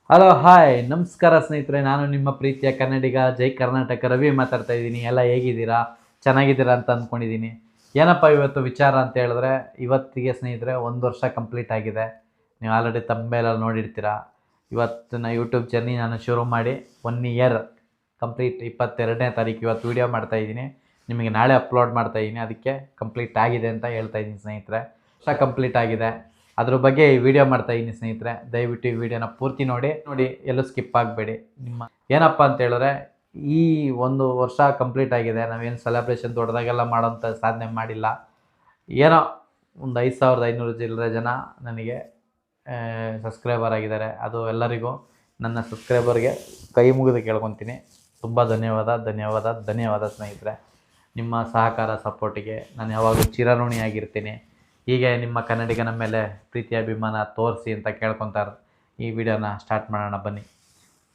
Hello hi ನಮಸ್ಕಾರ ಸ್ನೇಹಿತರೆ, ನಾನು ನಿಮ್ಮ ಪ್ರೀತಿಯ ಕನ್ನಡಿಗ ಜೈ ಕರ್ನಾಟಕ ರವಿ ಮಾತಾಡ್ತಾ ಇದ್ದೀನಿ. ಎಲ್ಲ ಹೇಗಿದ್ದೀರಾ? ಚೆನ್ನಾಗಿದ್ದೀರಾ ಅಂತ ಅಂದ್ಕೊಂಡಿದ್ದೀನಿ. ಏನಪ್ಪ ಇವತ್ತು ವಿಚಾರ ಅಂತ ಹೇಳಿದ್ರೆ, ಇವತ್ತಿಗೆ ಸ್ನೇಹಿತರೆ 1 ವರ್ಷ ಕಂಪ್ಲೀಟ್ ಆಗಿದೆ. ನೀವು ಆಲ್ರೆಡಿ ತಮ್ಮಲ್ಲಿ ನೋಡಿರ್ತೀರ. ಇವತ್ತಿನ ಯೂಟ್ಯೂಬ್ ಜರ್ನಿ ನಾನು ಶುರು ಮಾಡಿ 1 ಇಯರ್ ಕಂಪ್ಲೀಟ್. 22ನೇ ತಾರೀಕು ಇವತ್ತು ವೀಡಿಯೋ ಮಾಡ್ತಾಯಿದ್ದೀನಿ. ನಿಮಗೆ ನಾಳೆ ಅಪ್ಲೋಡ್ ಮಾಡ್ತಾಯಿದ್ದೀನಿ. ಅದಕ್ಕೆ ಕಂಪ್ಲೀಟ್ ಆಗಿದೆ ಅಂತ ಹೇಳ್ತಾ ಇದ್ದೀನಿ ಸ್ನೇಹಿತರೆ. ವರ್ಷ ಕಂಪ್ಲೀಟ್ ಆಗಿದೆ, ಅದ್ರ ಬಗ್ಗೆ ಈ ವಿಡಿಯೋ ಮಾಡ್ತಾಯಿದ್ದೀನಿ ಸ್ನೇಹಿತರೆ. ದಯವಿಟ್ಟು ಈ ವಿಡಿಯೋನ ಪೂರ್ತಿ ನೋಡಿ ಎಲ್ಲೂ ಸ್ಕಿಪ್ ಆಗಬೇಡಿ. ಏನಪ್ಪ ಅಂತ ಹೇಳಿದ್ರೆ, ಈ 1 ವರ್ಷ ಕಂಪ್ಲೀಟ್ ಆಗಿದೆ. ನಾವೇನು ಸೆಲೆಬ್ರೇಷನ್ ದೊಡ್ಡದಾಗೆಲ್ಲ ಮಾಡೋಂಥ ಸಾಧನೆ ಮಾಡಿಲ್ಲ. ಏನೋ ಒಂದು 5500 ಚಿಲ್ಲರೆ ಜನ ನನಗೆ ಸಬ್ಸ್ಕ್ರೈಬರ್ ಆಗಿದ್ದಾರೆ. ಅದು ಎಲ್ಲರಿಗೂ, ನನ್ನ ಸಬ್ಸ್ಕ್ರೈಬರ್ಗೆ ಕೈ ಮುಗಿದು ಕೇಳ್ಕೊತೀನಿ. ತುಂಬ ಧನ್ಯವಾದ ಸ್ನೇಹಿತರೆ. ನಿಮ್ಮ ಸಹಕಾರ ಸಪೋರ್ಟಿಗೆ ನಾನು ಯಾವಾಗಲೂ ಚಿರಋಣಿಯಾಗಿರ್ತೀನಿ. ಹೀಗೆ ನಿಮ್ಮ ಕನ್ನಡಿಗನ ಮೇಲೆ ಪ್ರೀತಿ ಅಭಿಮಾನ ತೋರಿಸಿ ಅಂತ ಕೇಳ್ಕೊತಾರೆ. ಈ ವಿಡಿಯೋನ ಸ್ಟಾರ್ಟ್ ಮಾಡೋಣ ಬನ್ನಿ.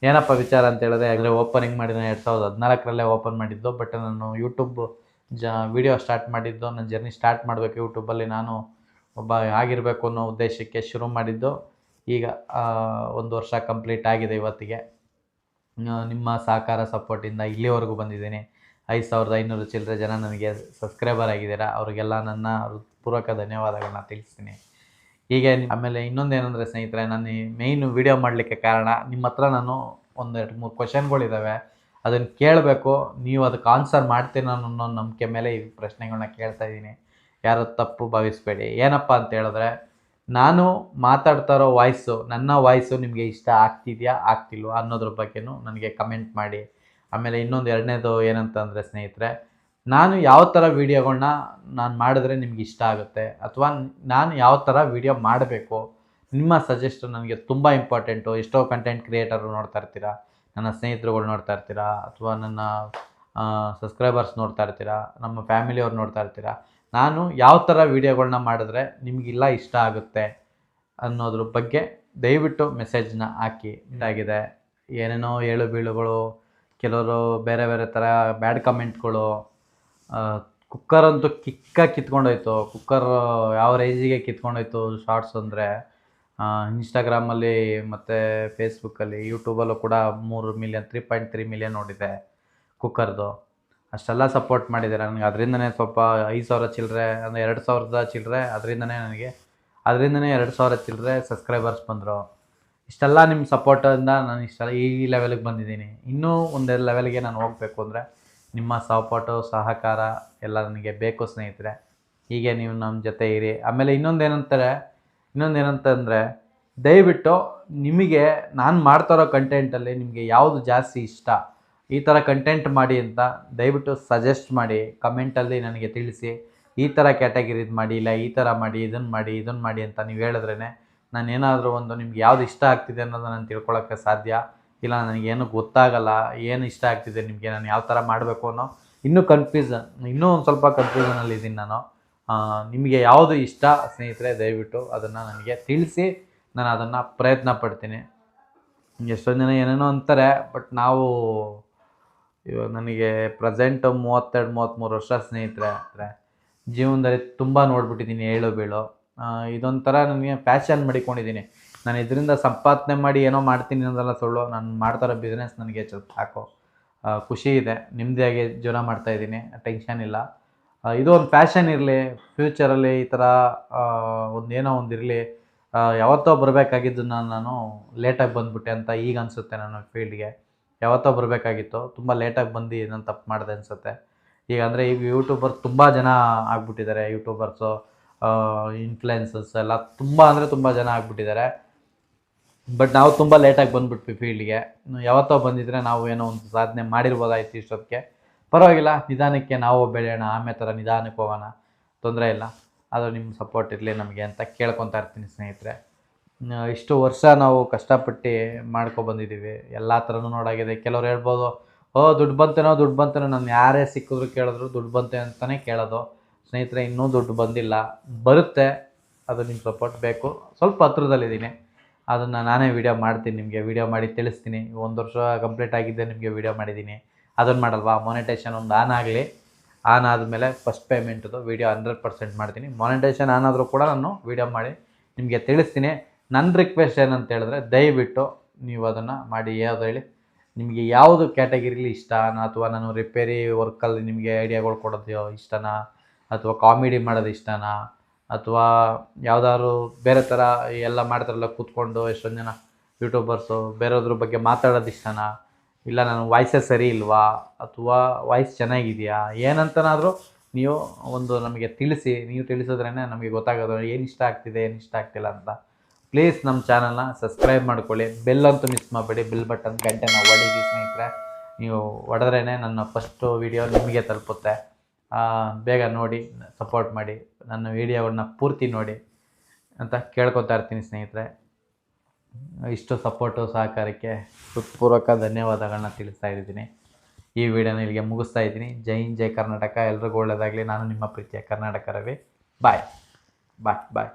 ಏನಪ್ಪ ವಿಚಾರ ಅಂತ ಹೇಳಿದ್ರೆ, ಆಗಲೇ ಓಪನಿಂಗ್ ಮಾಡಿದ 2014ರಲ್ಲೇ ಓಪನ್ ಮಾಡಿದ್ದು. ಬಟ್ ನಾನು ಯೂಟ್ಯೂಬ್ ವಿಡಿಯೋ ಸ್ಟಾರ್ಟ್ ಮಾಡಿದ್ದು, ನನ್ನ ಜರ್ನಿ ಸ್ಟಾರ್ಟ್ ಮಾಡಬೇಕು ಯೂಟ್ಯೂಬಲ್ಲಿ ನಾನು ಒಬ್ಬ ಆಗಿರಬೇಕು ಅನ್ನೋ ಉದ್ದೇಶಕ್ಕೆ ಶುರು ಮಾಡಿದ್ದು. ಈಗ 1 ವರ್ಷ ಕಂಪ್ಲೀಟ್ ಆಗಿದೆ ಇವತ್ತಿಗೆ. ನಿಮ್ಮ ಸಹಕಾರ ಸಪೋರ್ಟಿಂದ ಇಲ್ಲಿವರೆಗೂ ಬಂದಿದ್ದೀನಿ. 5500 ಚಿಲ್ಲರೆ ಜನ ನನಗೆ ಸಬ್ಸ್ಕ್ರೈಬರ್ ಆಗಿದ್ದೀರಾ. ಅವರಿಗೆಲ್ಲ ನನ್ನ ಪೂರ್ವಕ ಧನ್ಯವಾದಗಳನ್ನ ತಿಳಿಸ್ತೀನಿ. ಹೀಗೆ ಆಮೇಲೆ ಇನ್ನೊಂದೇನೆಂದರೆ ಸ್ನೇಹಿತರೆ, ನಾನು ಮೇಯ್ನು ವಿಡಿಯೋ ಮಾಡಲಿಕ್ಕೆ ಕಾರಣ, ನಿಮ್ಮ ಹತ್ರ ನಾನು 1-2-3 ಕ್ವಶನ್ಗಳಿದ್ದಾವೆ, ಅದನ್ನು ಕೇಳಬೇಕು. ನೀವು ಅದಕ್ಕೆ ಆನ್ಸರ್ ಮಾಡ್ತೀನೋ ಅನ್ನೋ ನಂಬಿಕೆ ಮೇಲೆ ಈ ಪ್ರಶ್ನೆಗಳನ್ನ ಕೇಳ್ತಾ ಇದ್ದೀನಿ. ಯಾರು ತಪ್ಪು ಭಾವಿಸಬೇಡಿ. ಏನಪ್ಪ ಅಂತ ಹೇಳಿದ್ರೆ, ನಾನು ಮಾತಾಡ್ತಾ ಇರೋ ನನ್ನ ವಾಯ್ಸು ನಿಮಗೆ ಇಷ್ಟ ಆಗ್ತಿದೆಯಾ ಆಗ್ತಿಲ್ವಾ ಅನ್ನೋದ್ರ ಬಗ್ಗೆನೂ ನನಗೆ ಕಮೆಂಟ್ ಮಾಡಿ. ಆಮೇಲೆ ಇನ್ನೊಂದು ಎರಡನೇದು ಏನಂತಂದರೆ ಸ್ನೇಹಿತರೆ, ನಾನು ಯಾವ ಥರ ವೀಡಿಯೋಗಳನ್ನ ನಾನು ಮಾಡಿದ್ರೆ ನಿಮ್ಗೆ ಇಷ್ಟ ಆಗುತ್ತೆ, ಅಥವಾ ನಾನು ಯಾವ ಥರ ವೀಡಿಯೋ ಮಾಡಬೇಕು, ನಿಮ್ಮ ಸಜೆಸ್ಟ್ ನನಗೆ ತುಂಬ ಇಂಪಾರ್ಟೆಂಟು. ಎಷ್ಟೋ ಕಂಟೆಂಟ್ ಕ್ರಿಯೇಟರು ನೋಡ್ತಾ ಇರ್ತೀರಾ, ನನ್ನ ಸ್ನೇಹಿತರುಗಳು ನೋಡ್ತಾ ಇರ್ತೀರಾ, ಅಥವಾ ನನ್ನ ಸಬ್ಸ್ಕ್ರೈಬರ್ಸ್ ನೋಡ್ತಾ ಇರ್ತೀರಾ, ನಮ್ಮ ಫ್ಯಾಮಿಲಿಯವ್ರು ನೋಡ್ತಾ ಇರ್ತೀರಾ. ನಾನು ಯಾವ ಥರ ವೀಡಿಯೋಗಳನ್ನ ಮಾಡಿದ್ರೆ ನಿಮಗೆಲ್ಲ ಇಷ್ಟ ಆಗುತ್ತೆ ಅನ್ನೋದ್ರ ಬಗ್ಗೆ ದಯವಿಟ್ಟು ಮೆಸೇಜ್ನ ಹಾಕಿ. ಇದಾಗಿದೆ ಏನೇನೋ ಏಳು ಬೀಳುಗಳು, ಕೆಲವರು ಬೇರೆ ಬೇರೆ ಥರ ಬ್ಯಾಡ್ ಕಮೆಂಟ್ಗಳು. ಕುಕ್ಕರ್ ಅಂತೂ ಕಿತ್ಕೊಂಡೋಯ್ತು. ಕುಕ್ಕರ್ ಯಾವ ರೇಂಜಿಗೆ ಕಿತ್ಕೊಂಡೋಯ್ತು ಶಾರ್ಟ್ಸ್ ಅಂದರೆ, ಇನ್ಸ್ಟಾಗ್ರಾಮಲ್ಲಿ ಮತ್ತು ಫೇಸ್ಬುಕ್ಕಲ್ಲಿ, ಯೂಟ್ಯೂಬಲ್ಲೂ ಕೂಡ 3 ಮಿಲಿಯನ್ ನೋಡಿದೆ ಕುಕ್ಕರ್ದು. ಅಷ್ಟೆಲ್ಲ ಸಪೋರ್ಟ್ ಮಾಡಿದ್ದಾರೆ ನನಗೆ. ಅದರಿಂದನೇ ಸ್ವಲ್ಪ 5000 ಚಿಲ್ಲರೆ, ಅಂದರೆ 2000 ಚಿಲ್ಲರೆ, ಅದರಿಂದನೇ 2000 ಚಿಲ್ಲರೆ ಸಬ್ಸ್ಕ್ರೈಬರ್ಸ್ ಬಂದರು. ಇಷ್ಟೆಲ್ಲ ನಿಮ್ಮ ಸಪೋರ್ಟಿಂದ ನಾನು ಇಷ್ಟೆಲ್ಲ ಈ ಲೆವೆಲಿಗೆ ಬಂದಿದ್ದೀನಿ. ಇನ್ನೂ ಒಂದೆರಡು ಲೆವೆಲ್ಗೆ ನಾನು ಹೋಗಬೇಕು ಅಂದರೆ ನಿಮ್ಮ ಸಪೋರ್ಟು ಸಹಕಾರ ಎಲ್ಲ ನನಗೆ ಬೇಕು ಸ್ನೇಹಿತರೆ. ಹೀಗೆ ನೀವು ನಮ್ಮ ಜೊತೆ ಇರಿ. ಆಮೇಲೆ ಇನ್ನೊಂದೇನಂತಂದರೆ, ದಯವಿಟ್ಟು ನಿಮಗೆ ನಾನು ಮಾಡ್ತಾರೋ ಕಂಟೆಂಟಲ್ಲಿ ನಿಮಗೆ ಯಾವುದು ಜಾಸ್ತಿ ಇಷ್ಟ, ಈ ಥರ ಕಂಟೆಂಟ್ ಮಾಡಿ ಅಂತ ದಯವಿಟ್ಟು ಸಜೆಸ್ಟ್ ಮಾಡಿ, ಕಮೆಂಟಲ್ಲಿ ನನಗೆ ತಿಳಿಸಿ. ಈ ಥರ ಕ್ಯಾಟಗಿರಿದು ಮಾಡಿ, ಇಲ್ಲ ಈ ಥರ ಮಾಡಿ, ಇದನ್ನು ಮಾಡಿ ಅಂತ ನೀವು ಹೇಳಿದ್ರೇ ನಾನೇನಾದರೂ ಒಂದು ನಿಮ್ಗೆ ಯಾವುದು ಇಷ್ಟ ಆಗ್ತಿದೆ ಅನ್ನೋದನ್ನು ನಾನು ತಿಳ್ಕೊಳ್ಳೋಕ್ಕೆ ಸಾಧ್ಯ. ಇಲ್ಲ ನನಗೇನು ಗೊತ್ತಾಗಲ್ಲ, ಏನು ಇಷ್ಟ ಆಗ್ತಿದೆ ನಿಮಗೆ, ನಾನು ಯಾವ ಥರ ಮಾಡಬೇಕು ಅನ್ನೋ ಇನ್ನೂ ಒಂದು ಸ್ವಲ್ಪ ಕನ್ಫ್ಯೂಷನಲ್ಲಿದ್ದೀನಿ ನಾನು. ನಿಮಗೆ ಯಾವುದು ಇಷ್ಟ ಸ್ನೇಹಿತರೆ, ದಯವಿಟ್ಟು ಅದನ್ನು ನನಗೆ ತಿಳಿಸಿ. ನಾನು ಅದನ್ನು ಪ್ರಯತ್ನ ಪಡ್ತೀನಿ. ಎಷ್ಟೊಂದು ಜನ ಏನೇನೋ ಅಂತಾರೆ, ಬಟ್ ಇವಾಗ ನನಗೆ ಪ್ರೆಸೆಂಟು 32-33 ವರ್ಷ ಸ್ನೇಹಿತರೆ. ಜೀವನದಲ್ಲಿ ತುಂಬ ನೋಡ್ಬಿಟ್ಟಿದ್ದೀನಿ ಏಳು ಬೀಳು. ಇದೊಂಥರ ನನಗೆ ಪ್ಯಾಷನ್ ಮಾಡಿಕೊಂಡಿದ್ದೀನಿ. ನಾನು ಇದರಿಂದ ಸಂಪಾದನೆ ಮಾಡಿ ಏನೋ ಮಾಡ್ತೀನಿ ಅನ್ನೋದೆಲ್ಲ ಸುಳ್ಳು. ನಾನು ಮಾಡ್ತಾರೋ ಬಿಸ್ನೆಸ್ ನನಗೆ ಸಾಕು, ಖುಷಿ ಇದೆ, ನೆಮ್ಮದಿಯಾಗಿ ಜೀವನ ಮಾಡ್ತಾಯಿದ್ದೀನಿ, ಟೆನ್ಷನ್ ಇಲ್ಲ. ಇದು ಒಂದು ಪ್ಯಾಷನ್ ಇರಲಿ, ಫ್ಯೂಚರಲ್ಲಿ ಈ ಥರ ಒಂದೇನೋ ಒಂದು ಇರಲಿ. ಯಾವತ್ತೋ ಬರಬೇಕಾಗಿದ್ದನ್ನು ನಾನು ಲೇಟಾಗಿ ಬಂದುಬಿಟ್ಟೆ ಅಂತ ಈಗ ಅನಿಸುತ್ತೆ. ನನ್ನ ಫೀಲ್ಡ್ಗೆ ಯಾವತ್ತೋ ಬರಬೇಕಾಗಿತ್ತು, ತುಂಬ ಲೇಟಾಗಿ ಬಂದು ನಾನು ತಪ್ಪು ಮಾಡಿದೆ ಅನಿಸುತ್ತೆ ಈಗ. ಅಂದರೆ ಈಗ ಯೂಟ್ಯೂಬರ್ಸ್ ತುಂಬ ಜನ ಆಗ್ಬಿಟ್ಟಿದ್ದಾರೆ. ಯೂಟ್ಯೂಬರ್ಸು, ಇನ್ಫ್ಲುಯೆನ್ಸರ್ಸ್ ಎಲ್ಲ ತುಂಬ ಜನ ಆಗ್ಬಿಟ್ಟಿದ್ದಾರೆ. ಬಟ್ ನಾವು ತುಂಬ ಲೇಟಾಗಿ ಬಂದುಬಿಟ್ವಿ ಫೀಲ್ಡ್ಗೆ. ಯಾವತ್ತೋ ಬಂದಿದ್ದರೆ ನಾವು ಏನೋ ಒಂದು ಸಾಧನೆ ಮಾಡಿರ್ಬೋದಾಯ್ತು ಇಷ್ಟೊತ್ತಿಗೆ. ಪರವಾಗಿಲ್ಲ, ನಿಧಾನಕ್ಕೆ ನಾವು ಬೆಳೆಯೋಣ, ಆಮೇಲೆ ಥರ ನಿಧಾನಕ್ಕೆ ಹೋಗೋಣ, ತೊಂದರೆ ಇಲ್ಲ. ಅದು ನಿಮ್ಮ ಸಪೋರ್ಟ್ ಇರಲಿ ನಮಗೆ ಅಂತ ಕೇಳ್ಕೊತಾ ಇರ್ತೀನಿ ಸ್ನೇಹಿತರೆ. ಇಷ್ಟು ವರ್ಷ ನಾವು ಕಷ್ಟಪಟ್ಟು ಮಾಡ್ಕೊಬಂದಿದ್ದೀವಿ, ಎಲ್ಲ ಥರನೂ ನೋಡಾಗಿದೆ. ಕೆಲವ್ರು ಹೇಳ್ಬೋದು, ದುಡ್ಡು ಬಂತೇನೋ. ನಾನು ಯಾರೇ ಸಿಕ್ಕಿದ್ರು ಕೇಳಿದ್ರು ದುಡ್ಡು ಬಂತೆ ಅಂತಲೇ ಕೇಳೋದು. ಸ್ನೇಹಿತರೆ, ಇನ್ನೂ ದುಡ್ಡು ಬಂದಿಲ್ಲ, ಬರುತ್ತೆ. ಅದು ನಿಮ್ಮ ಸಪೋರ್ಟ್ ಬೇಕು. ಸ್ವಲ್ಪ ಹತ್ರದಲ್ಲಿದ್ದೀನಿ, ಅದನ್ನು ನಾನೇ ವೀಡಿಯೋ ಮಾಡ್ತೀನಿ, ನಿಮಗೆ ವೀಡಿಯೋ ಮಾಡಿ ತಿಳಿಸ್ತೀನಿ. 1 ವರ್ಷ ಕಂಪ್ಲೀಟ್ ಆಗಿದ್ದೆ ನಿಮಗೆ ವೀಡಿಯೋ ಮಾಡಿದ್ದೀನಿ. ಅದನ್ನು ಮಾಡಲ್ವಾ, ಮೊನೆಟೇಷನ್ ಒಂದು ಆನ್ ಆದಮೇಲೆ ಫಸ್ಟ್ ಪೇಮೆಂಟ್ದು ವೀಡಿಯೋ 100% ಮಾಡ್ತೀನಿ. ಮೊನೆಟೇಷನ್ ಆನ್ ಆದರೂ ಕೂಡ ನಾನು ವೀಡಿಯೋ ಮಾಡಿ ನಿಮಗೆ ತಿಳಿಸ್ತೀನಿ. ನನ್ನ ರಿಕ್ವೆಸ್ಟ್ ಏನಂತ ಹೇಳಿದ್ರೆ, ದಯವಿಟ್ಟು ನೀವು ಅದನ್ನು ಮಾಡಿ. ಯಾವ್ದು ಹೇಳಿ, ನಿಮಗೆ ಯಾವುದು ಕ್ಯಾಟಗಿರಿಲಿ ಇಷ್ಟನಾ, ಅಥವಾ ನಾನು ರಿಪೇರಿ ವರ್ಕಲ್ಲಿ ನಿಮಗೆ ಐಡಿಯಾಗಳು ಕೊಡೋದು ಇಷ್ಟನಾ, ಅಥವಾ ಕಾಮಿಡಿ ಮಾಡೋದು ಇಷ್ಟನಾ, ಅಥವಾ ಯಾವುದಾದ್ರು ಬೇರೆ ಥರ ಎಲ್ಲ ಮಾಡ್ತಾರಲ್ಲ ಕೂತ್ಕೊಂಡು ಎಷ್ಟೊಂದು ಜನ ಯೂಟ್ಯೂಬರ್ಸು ಬೇರೆಯದ್ರ ಬಗ್ಗೆ ಮಾತಾಡೋದು ಇಷ್ಟನಾ, ಇಲ್ಲ ನಾನು ವಾಯ್ಸೇ ಸರಿ ಇಲ್ವಾ, ಅಥವಾ ವಾಯ್ಸ್ ಚೆನ್ನಾಗಿದೆಯಾ, ಏನಂತನಾದರೂ ನೀವು ಒಂದು ನಮಗೆ ತಿಳಿಸಿ. ನೀವು ತಿಳಿಸಿದ್ರೇ ನಮಗೆ ಗೊತ್ತಾಗೋದು ಏನು ಇಷ್ಟ ಆಗ್ತಿದೆ ಏನು ಇಷ್ಟ ಆಗ್ತಿಲ್ಲ ಅಂತ. ಪ್ಲೀಸ್ ನಮ್ಮ ಚಾನಲ್ನ ಸಬ್ಸ್ಕ್ರೈಬ್ ಮಾಡ್ಕೊಳ್ಳಿ, ಬೆಲ್ಲಂತೂ ಮಿಸ್ ಮಾಡಬೇಡಿ, ಬೆಲ್ ಬಟನ್ ಗಂಟೆನ ಹೊಡೀರಿ ಸ್ನೇಹಿತರೆ. ನೀವು ಹೊಡೆದ್ರೇ ನನ್ನ ಫಸ್ಟು ವೀಡಿಯೋ ನಿಮಗೆ ತಲುಪುತ್ತೆ. ಬೇಗ ನೋಡಿ, ಸಪೋರ್ಟ್ ಮಾಡಿ, ನನ್ನ ವೀಡಿಯೋಗಳನ್ನ ಪೂರ್ತಿ ನೋಡಿ ಅಂತ ಕೇಳ್ಕೊತಾ ಇರ್ತೀನಿ ಸ್ನೇಹಿತರೆ. ಇಷ್ಟು ಸಪೋರ್ಟು ಸಹಕಾರಕ್ಕೆ ಹೃತ್ಪೂರ್ವಕ ಧನ್ಯವಾದಗಳನ್ನ ತಿಳಿಸ್ತಾ ಇದ್ದೀನಿ. ಈ ವಿಡಿಯೋನ ಇಲ್ಲಿಗೆ ಮುಗಿಸ್ತಾ ಇದ್ದೀನಿ. ಜೈ ಹಿಂದ್, ಜೈ ಕರ್ನಾಟಕ. ಎಲ್ರಿಗೂ ಒಳ್ಳೆಯದಾಗಲಿ. ನಾನು ನಿಮ್ಮ ಪ್ರೀತಿಯ ಕರ್ನಾಟಕ ರವಿ. ಬಾಯ್ ಬಾಯ್ ಬಾಯ್.